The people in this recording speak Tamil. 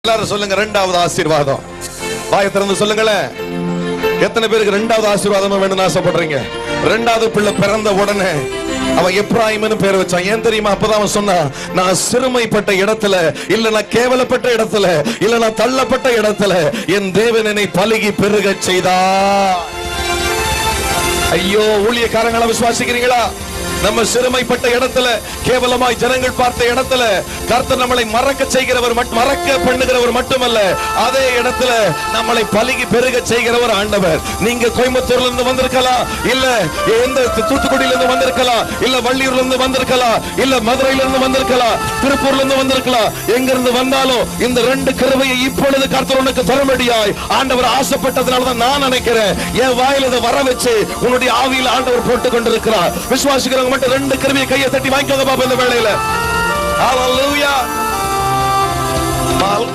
எல்லாரும் சொல்லுங்க, இரண்டாவது ஆசீர்வாதம். வாயை திறந்து சொல்லுங்களேன். எத்தனை பேருக்கு இரண்டாவது ஆசீர்வாதம் வேணும்னு ஆசைப்படுறீங்க? இரண்டாவது பிள்ளை பிறந்த உடனே அவன் எப்ராயிம்னு பேர் வச்சான். ஏன் தெரியுமா? அப்பதான் அவன் சொன்னான், நான் சிறுமைப்பட்ட இடத்துல இல்ல, நான் கேவலப்பட்ட இடத்துல இல்ல, நான் தள்ளப்பட்ட இடத்துல என் தேவன் என்னை பலுகி பெருக செய்தா. ஐயோ, ஊழியக்காரங்களை விசுவாசிக்கிறீங்களா? நம்ம சிறுமைப்பட்ட இடத்துல, கேவலமாய் ஜனங்கள் பார்த்த இடத்துல கர்த்தர் நம்மளை மறக்க செய்கிறவர், மறக்க பண்ணுகிறவர் மட்டுமல்ல, அதே இடத்துல நம்மளை பலுகி பெருக செய்கிறவர் ஆண்டவர். நீங்க கோயம்புத்தூர்ல இருந்து வந்திருக்கலாம், இல்ல எந்த தூத்துக்குடியில இருந்து வந்திருக்கலாம், இல்ல வள்ளியூர்ல இருந்து வந்திருக்கலாம், இல்ல மதுரையில இருந்து வந்திருக்கலாம், திருப்பூர்ல இருந்து வந்திருக்கலாம். எங்க இருந்து வந்தாலும் இந்த ரெண்டு கிருபையை இப்பொழுது கர்த்தர் உனக்கு தரும்படியாய் ஆண்டவர் ஆசைப்பட்டதுனாலதான் நான் நினைக்கிறேன், என் வாயில இதை வர வச்சு உன்னுடைய ஆவியில் ஆண்டவர் போட்டுக் கொண்டிருக்கிறார். விசுவாசிக்கிறவங்க மட்டும் ரெண்டு கிருபையை கையை தட்டி வாங்கிக்கோங்க பாப்பா இந்த வேளையில. ஹல்லேலூயா.